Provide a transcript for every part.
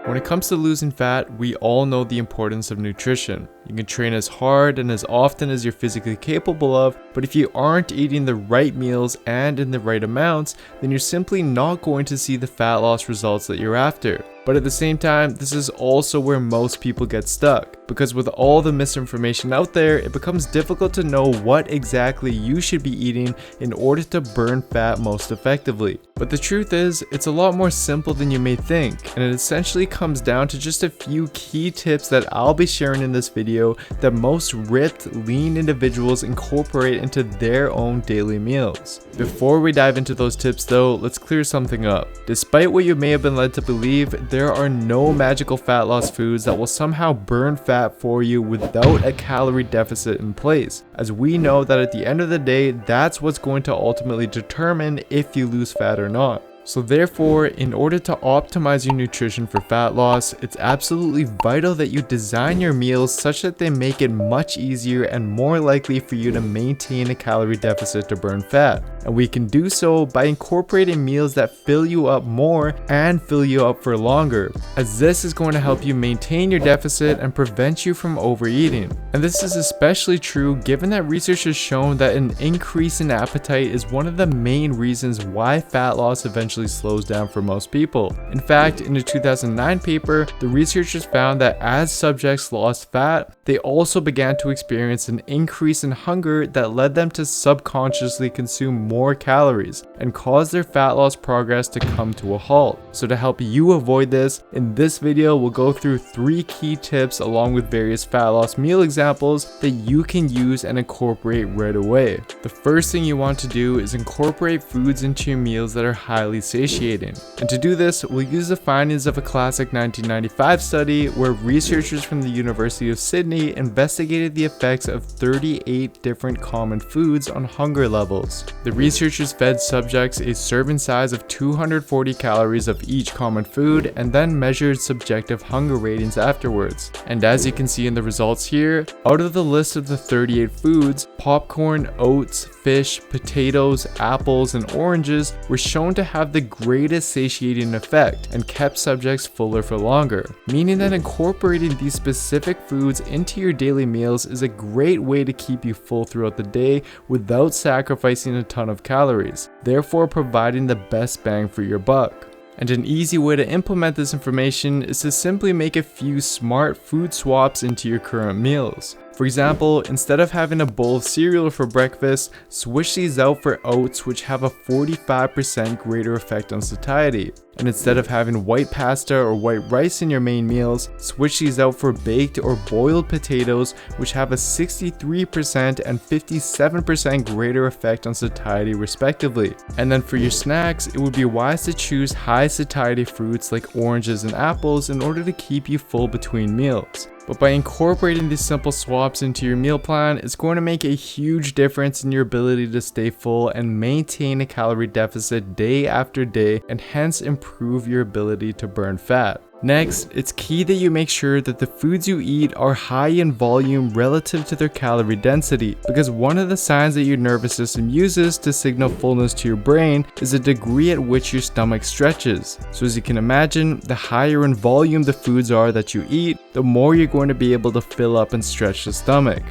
When it comes to losing fat, we all know the importance of nutrition. You can train as hard and as often as you're physically capable of, but if you aren't eating the right meals and in the right amounts, then you're simply not going to see the fat loss results that you're after. But at the same time, this is also where most people get stuck, because with all the misinformation out there, it becomes difficult to know what exactly you should be eating in order to burn fat most effectively. But the truth is, it's a lot more simple than you may think, and it essentially comes down to just a few key tips that I'll be sharing in this video that most ripped, lean individuals incorporate into their own daily meals. Before we dive into those tips though, let's clear something up. Despite what you may have been led to believe, there are no magical fat loss foods that will somehow burn fat for you without a calorie deficit in place, as we know that at the end of the day, that's what's going to ultimately determine if you lose fat or not. So therefore, in order to optimize your nutrition for fat loss, it's absolutely vital that you design your meals such that they make it much easier and more likely for you to maintain a calorie deficit to burn fat. And we can do so by incorporating meals that fill you up more and fill you up for longer, as this is going to help you maintain your deficit and prevent you from overeating. And this is especially true given that research has shown that an increase in appetite is one of the main reasons why fat loss eventually slows down for most people. In fact, in a 2009 paper, the researchers found that as subjects lost fat, they also began to experience an increase in hunger that led them to subconsciously consume more calories and cause their fat loss progress to come to a halt. So to help you avoid this, in this video we'll go through 3 key tips along with various fat loss meal examples that you can use and incorporate right away. The first thing you want to do is incorporate foods into your meals that are highly satiating. And to do this, we'll use the findings of a classic 1995 study where researchers from the University of Sydney investigated the effects of 38 different common foods on hunger levels. The researchers fed subjects a serving size of 240 calories of each common food and then measured subjective hunger ratings afterwards. And as you can see in the results here, out of the list of the 38 foods, popcorn, oats, fish, potatoes, apples, and oranges were shown to have the greatest satiating effect and kept subjects fuller for longer, meaning that incorporating these specific foods into your daily meals is a great way to keep you full throughout the day without sacrificing a ton of calories, therefore providing the best bang for your buck. And an easy way to implement this information is to simply make a few smart food swaps into your current meals. For example, instead of having a bowl of cereal for breakfast, switch these out for oats, which have a 45% greater effect on satiety. And instead of having white pasta or white rice in your main meals, switch these out for baked or boiled potatoes, which have a 63% and 57% greater effect on satiety respectively. And then for your snacks, it would be wise to choose high satiety fruits like oranges and apples in order to keep you full between meals. But by incorporating these simple swaps into your meal plan, it's going to make a huge difference in your ability to stay full and maintain a calorie deficit day after day, and hence improve your ability to burn fat. Next, it's key that you make sure that the foods you eat are high in volume relative to their calorie density, because one of the signs that your nervous system uses to signal fullness to your brain is the degree at which your stomach stretches. So as you can imagine, the higher in volume the foods are that you eat, the more you're going to be able to fill up and stretch the stomach.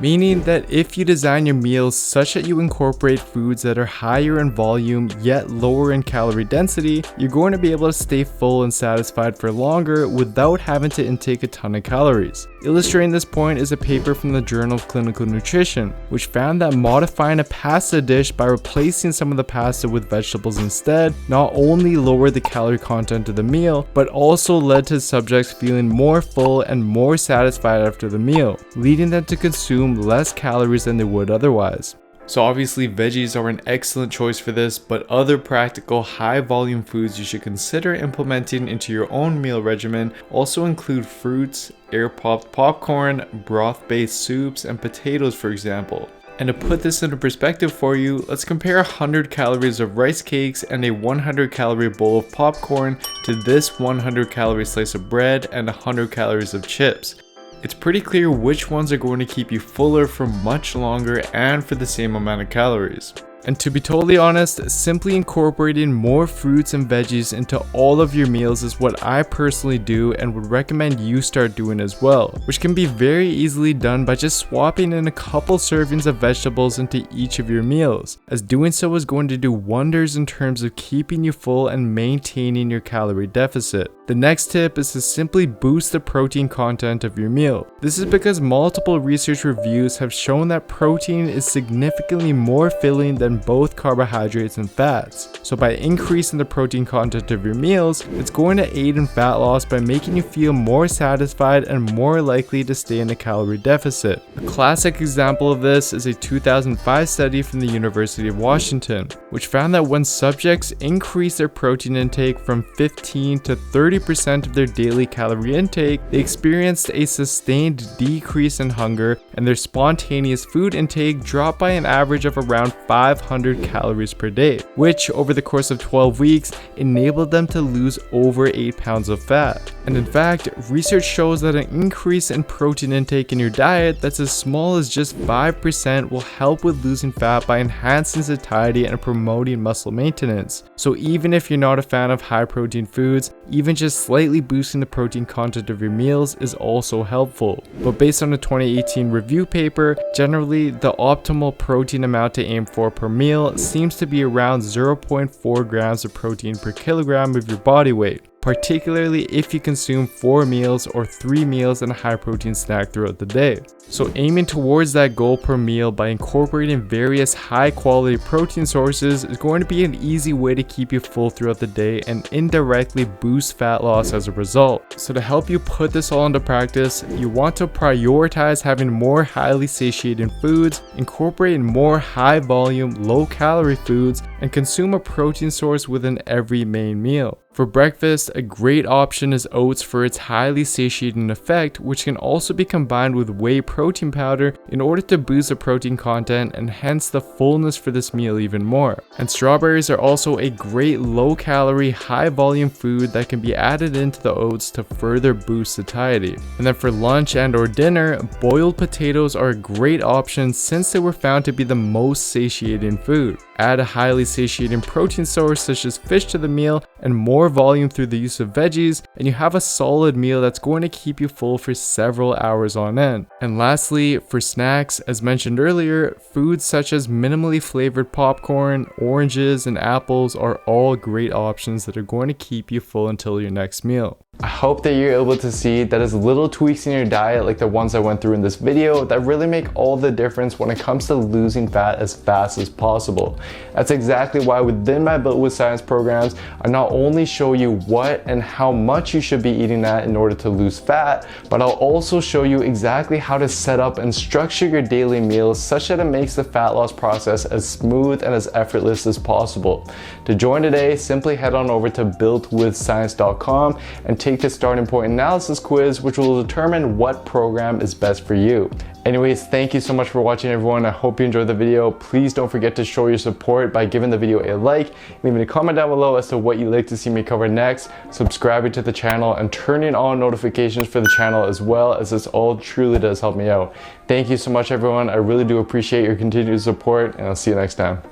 Meaning that if you design your meals such that you incorporate foods that are higher in volume yet lower in calorie density, you're going to be able to stay full and satisfied for longer without having to intake a ton of calories. Illustrating this point is a paper from the Journal of Clinical Nutrition, which found that modifying a pasta dish by replacing some of the pasta with vegetables instead not only lowered the calorie content of the meal, but also led to subjects feeling more full and more satisfied after the meal, leading them to consume less calories than they would otherwise. So obviously veggies are an excellent choice for this, but other practical high volume foods you should consider implementing into your own meal regimen also include fruits, air popped popcorn, broth based soups, and potatoes for example. And to put this into perspective for you, let's compare 100 calories of rice cakes and a 100 calorie bowl of popcorn to this 100 calorie slice of bread and 100 calories of chips. It's pretty clear which ones are going to keep you fuller for much longer and for the same amount of calories. And to be totally honest, simply incorporating more fruits and veggies into all of your meals is what I personally do and would recommend you start doing as well, which can be very easily done by just swapping in a couple servings of vegetables into each of your meals, as doing so is going to do wonders in terms of keeping you full and maintaining your calorie deficit. The next tip is to simply boost the protein content of your meal. This is because multiple research reviews have shown that protein is significantly more filling than both carbohydrates and fats. So by increasing the protein content of your meals, it's going to aid in fat loss by making you feel more satisfied and more likely to stay in a calorie deficit. A classic example of this is a 2005 study from the University of Washington, which found that when subjects increased their protein intake from 15 to 30% of their daily calorie intake, they experienced a sustained decrease in hunger, and their spontaneous food intake dropped by an average of around 500 calories per day, which over the course of 12 weeks enabled them to lose over 8 pounds of fat. And in fact, research shows that an increase in protein intake in your diet that's as small as just 5% will help with losing fat by enhancing satiety and promoting muscle maintenance. So even if you're not a fan of high protein foods, even just slightly boosting the protein content of your meals is also helpful. But based on a 2018 review paper, generally the optimal protein amount to aim for per meal seems to be around 0.4 grams of protein per kilogram of your body weight, particularly if you consume 4 meals or 3 meals and a high protein snack throughout the day. So aiming towards that goal per meal by incorporating various high quality protein sources is going to be an easy way to keep you full throughout the day and indirectly boost fat loss as a result. So to help you put this all into practice, you want to prioritize having more highly satiating foods, incorporating more high volume, low calorie foods, and consume a protein source within every main meal. For breakfast, a great option is oats for its highly satiating effect, which can also be combined with whey protein powder in order to boost the protein content and hence the fullness for this meal even more. And strawberries are also a great low calorie, high volume food that can be added into the oats to further boost satiety. And then for lunch and or dinner, boiled potatoes are a great option since they were found to be the most satiating food. Add a highly satiating protein source such as fish to the meal and more volume through the use of veggies, and you have a solid meal that's going to keep you full for several hours on end. And lastly, for snacks, as mentioned earlier, foods such as minimally flavored popcorn, oranges, and apples are all great options that are going to keep you full until your next meal. I hope that you're able to see that as little tweaks in your diet like the ones I went through in this video that really make all the difference when it comes to losing fat as fast as possible. That's exactly why within my Built with Science programs, I not only show you what and how much you should be eating at in order to lose fat, but I'll also show you exactly how to set up and structure your daily meals such that it makes the fat loss process as smooth and as effortless as possible. To join today, simply head on over to builtwithscience.com and take the starting point analysis quiz, which will determine what program is best for you. Anyways, thank you so much for watching, everyone. I hope you enjoyed the video. Please don't forget to show your support by giving the video a like, leaving a comment down below as to what you'd like to see me cover next, subscribing to the channel, and turning on notifications for the channel as well, as this all truly does help me out. Thank you so much, everyone. I really do appreciate your continued support, and I'll see you next time.